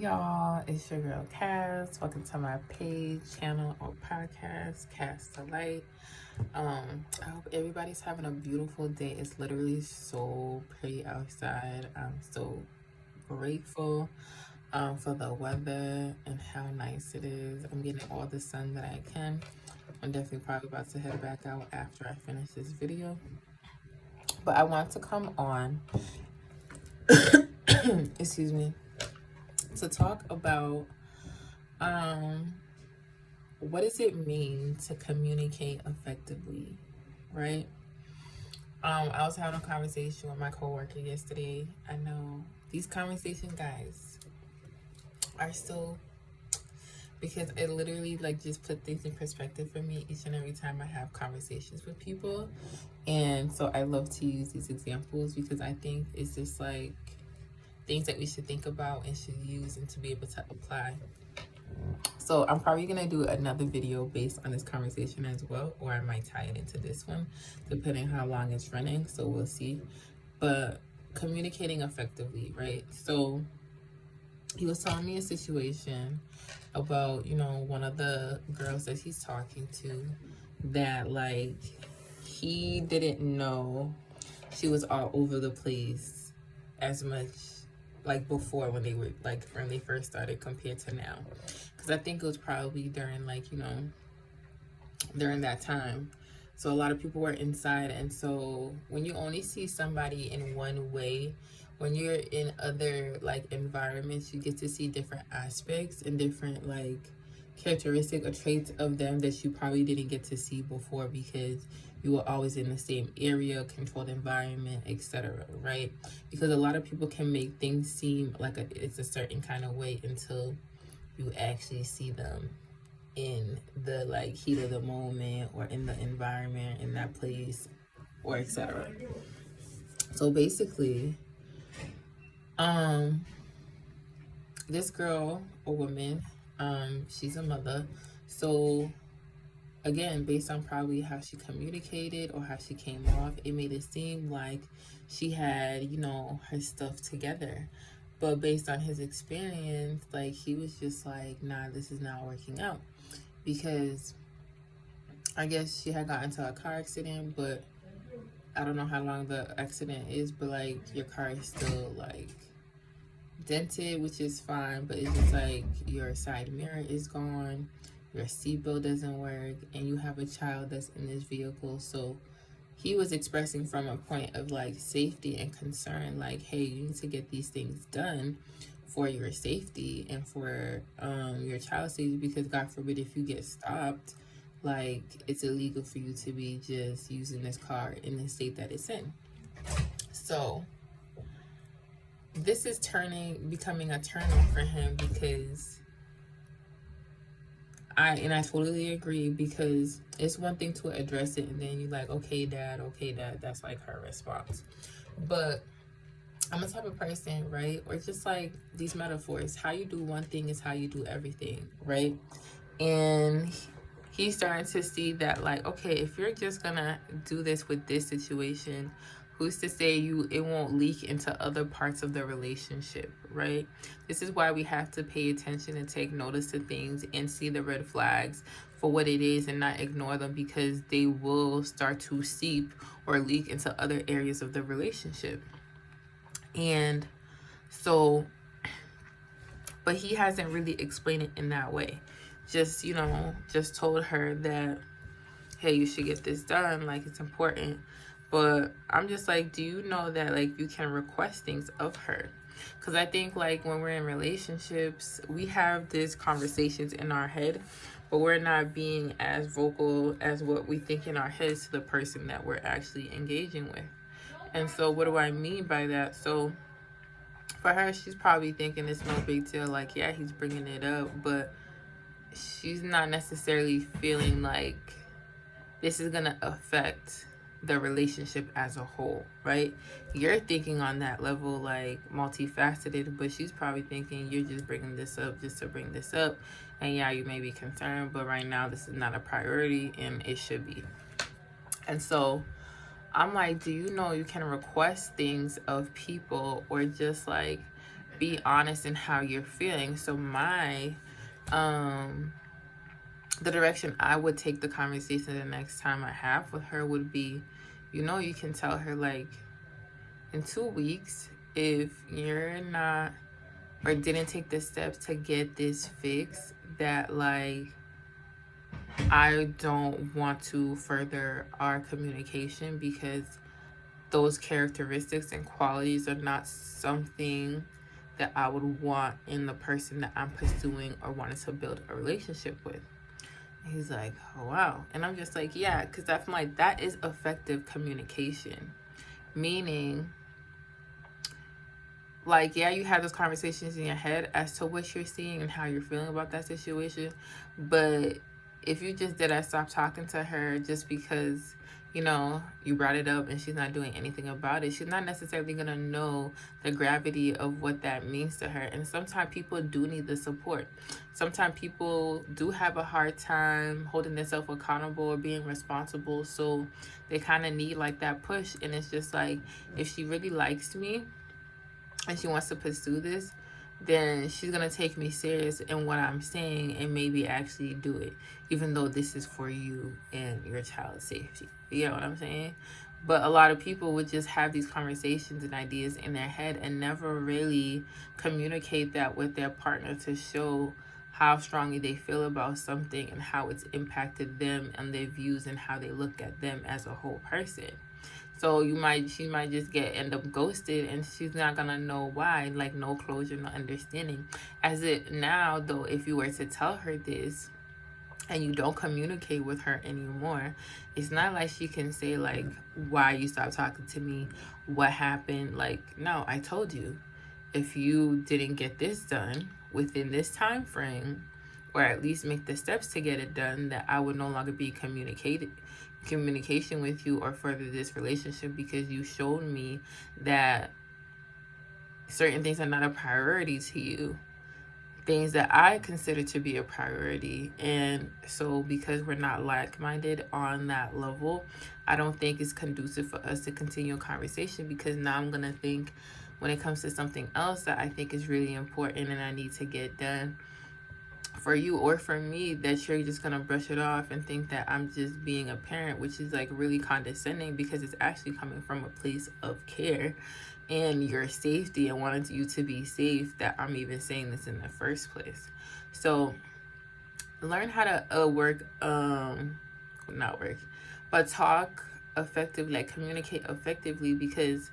y'all, it's your girl Cass. Welcome to my page, channel, or podcast, Cast the Light. I hope everybody's having a beautiful day. It's literally so pretty outside. I'm so grateful for the weather and how nice it is. I'm getting all the sun that I can. I'm definitely probably about to head back out after I finish this video. But I want to come on, excuse me, to talk about what does it mean to communicate effectively, right? I was having a conversation with my coworker yesterday. I know these conversations, guys, are so, because it literally like just put things in perspective for me each and every time I have conversations with people. And so I love to use these examples because I think it's just like things that we should think about and should use and to be able to apply. So I'm probably gonna do another video based on this conversation as well, or I might tie it into this one, depending how long it's running. So we'll see. But communicating effectively, right? So he was telling me a situation about, one of the girls that he's talking to that like he didn't know she was all over the place as much like before when they first started compared to now. Because I think it was probably during during that time. So a lot of people were inside, and so when you only see somebody in one way, when you're in other like environments, you get to see different aspects and different like characteristic or traits of them that you probably didn't get to see before because you were always in the same area, controlled environment, etc., right? Because a lot of people can make things seem like it's a certain kind of way until you actually see them in the like heat of the moment or in the environment, in that place, or etc. So basically, this girl or woman, she's a mother. So again, based on probably how she communicated or how she came off, it made it seem like she had, her stuff together. But based on his experience, like he was just like, nah, this is not working out. Because I guess she had gotten into a car accident, but I don't know how long the accident is, but like your car is still like dented, which is fine, but it's just like your side mirror is gone, your seatbelt doesn't work, and you have a child that's in this vehicle. So he was expressing from a point of like safety and concern, like, hey, you need to get these things done for your safety and for your child's safety, because God forbid if you get stopped, like it's illegal for you to be just using this car in the state that it's in. So this is becoming a turn on for him, because I totally agree, because it's one thing to address it and then you're like, okay dad, that's like her response. But I'm a type of person, right? Or just like these metaphors, how you do one thing is how you do everything, right? And he's starting to see that like, okay, if you're just gonna do this with this situation, who's to say it won't leak into other parts of the relationship, right? This is why we have to pay attention and take notice to things and see the red flags for what it is and not ignore them, because they will start to seep or leak into other areas of the relationship. And so, but he hasn't really explained it in that way. Just, just told her that, hey, you should get this done, like it's important. But I'm just like, do you know that like you can request things of her? Because I think like when we're in relationships, we have these conversations in our head, but we're not being as vocal as what we think in our heads to the person that we're actually engaging with. And so what do I mean by that? So for her, she's probably thinking it's no big deal. Like, yeah, he's bringing it up, but she's not necessarily feeling like this is going to affect the relationship as a whole, right? You're thinking on that level, like multifaceted, but she's probably thinking you're just bringing this up just to bring this up. And yeah, you may be concerned, but right now this is not a priority and it should be. And so I'm like, do you know you can request things of people, or just like be honest in how you're feeling. So the direction I would take the conversation the next time I have with her would be, you can tell her, like, in 2 weeks, if you're not or didn't take the steps to get this fixed, that, like, I don't want to further our communication, because those characteristics and qualities are not something that I would want in the person that I'm pursuing or wanting to build a relationship with. And he's like, oh, wow. And I'm just like, yeah, because I'm like, that is effective communication. Meaning, like, yeah, you have those conversations in your head as to what you're seeing and how you're feeling about that situation. But if you just did that, stop talking to her just because, you brought it up and she's not doing anything about it, she's not necessarily going to know the gravity of what that means to her. And sometimes people do need the support. Sometimes people do have a hard time holding themselves accountable or being responsible. So they kind of need, like, that push. And it's just like, if she really likes me and she wants to pursue this, then she's going to take me serious in what I'm saying and maybe actually do it, even though this is for you and your child's safety. You know what I'm saying? But a lot of people would just have these conversations and ideas in their head and never really communicate that with their partner to show how strongly they feel about something and how it's impacted them and their views and how they look at them as a whole person. So she might just end up ghosted, and she's not gonna know why, like, no closure, no understanding. As it now, though, if you were to tell her this and you don't communicate with her anymore, it's not like she can say, like, why you stopped talking to me, what happened. Like, no, I told you, if you didn't get this done within this time frame, or at least make the steps to get it done, that I would no longer be communication with you or further this relationship, because you showed me that certain things are not a priority to you, things that I consider to be a priority. And so because we're not like-minded on that level, I don't think it's conducive for us to continue a conversation, because now I'm gonna think, when it comes to something else that I think is really important and I need to get done for you or for me, that you're just gonna brush it off and think that I'm just being a parent, which is, like, really condescending, because it's actually coming from a place of care and your safety and wanting you to be safe that I'm even saying this in the first place. So learn how to talk effectively, like, communicate effectively, because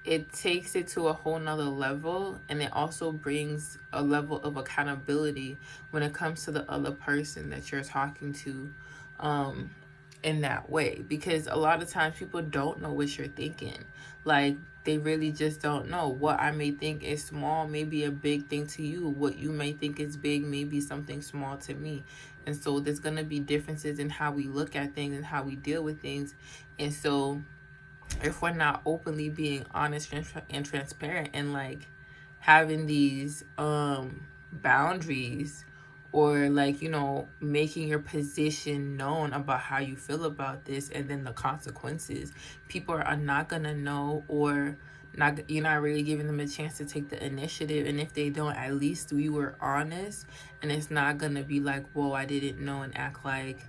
it takes it to a whole nother level, and it also brings a level of accountability when it comes to the other person that you're talking to in that way. Because a lot of times people don't know what you're thinking. Like, they really just don't know. What I may think is small may be a big thing to you. What you may think is big may be something small to me. And so there's going to be differences in how we look at things and how we deal with things. And so if we're not openly being honest and transparent and, like, having these boundaries, or, like, making your position known about how you feel about this, and then the consequences, people are not gonna know, or you're not really giving them a chance to take the initiative. And if they don't, at least we were honest, and it's not gonna be like, whoa, I didn't know, and act like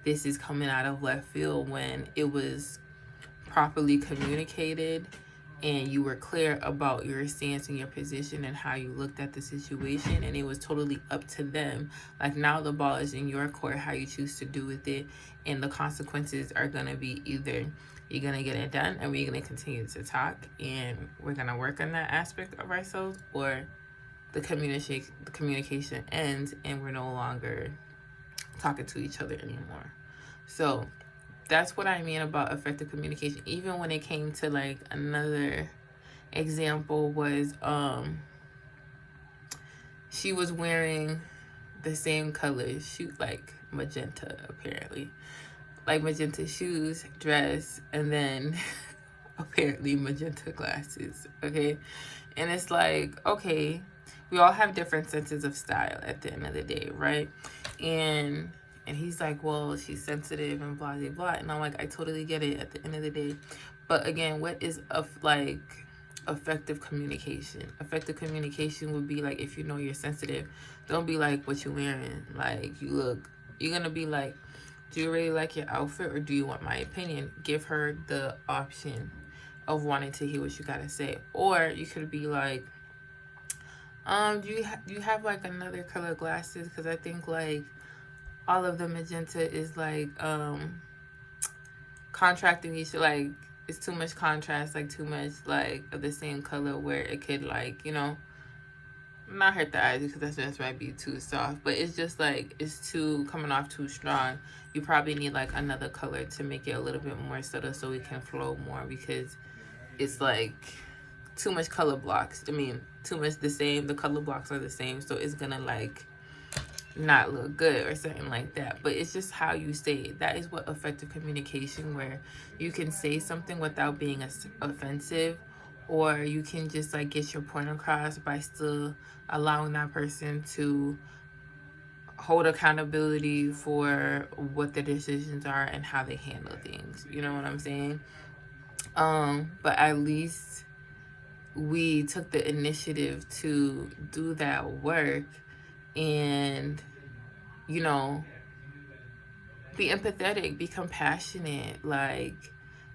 this is coming out of left field, when it was properly communicated and you were clear about your stance and your position and how you looked at the situation, and it was totally up to them. Like, now the ball is in your court, how you choose to do with it, and the consequences are going to be either you're going to get it done and we're going to continue to talk and we're going to work on that aspect of ourselves, or the communication ends and we're no longer talking to each other anymore. So that's what I mean about effective communication. Even when it came to, like, another example was she was wearing the same color shoe, like magenta, apparently, like magenta shoes, dress, and then apparently magenta glasses. Okay. And it's like, okay, we all have different senses of style at the end of the day, right? And he's like, well, she's sensitive and blah, blah, blah. And I'm like, I totally get it at the end of the day. But again, what is effective communication. Effective communication would be like, if you know you're sensitive, don't be like, what you wearing, like you look. You're gonna be like, do you really like your outfit, or do you want my opinion? Give her the option of wanting to hear what you gotta say. Or you could be like, do you have like another color glasses, because I think like all of the magenta is like contracting each, like it's too much contrast, like too much like of the same color, where it could like, you know, not hurt the eyes, because that just might be too soft, but it's just like it's too coming off too strong. You probably need like another color to make it a little bit more subtle, so it can flow more, because it's like too much color blocks. I mean, too much the same. The color blocks are the same, so it's gonna like not look good or something like that. But it's just how you say it. That is what effective communication, where you can say something without being offensive, or you can just like get your point across by still allowing that person to hold accountability for what their decisions are and how they handle things. You know what I'm saying? But at least we took the initiative to do that work and, you know, be empathetic, be compassionate, like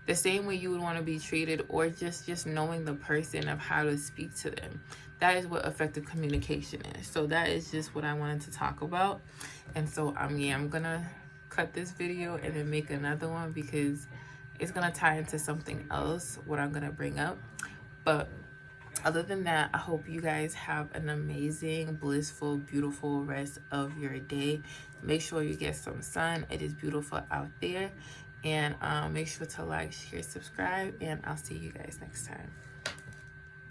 the same way you would want to be treated, or just knowing the person of how to speak to them. That is what effective communication is. So that is just what I wanted to talk about. And so yeah, I'm gonna cut this video and then make another one, because it's gonna tie into something else what I'm gonna bring up. But other than that, I hope you guys have an amazing, blissful, beautiful rest of your day. Make sure you get some sun. It is beautiful out there. And make sure to like, share, subscribe, and I'll see you guys next time.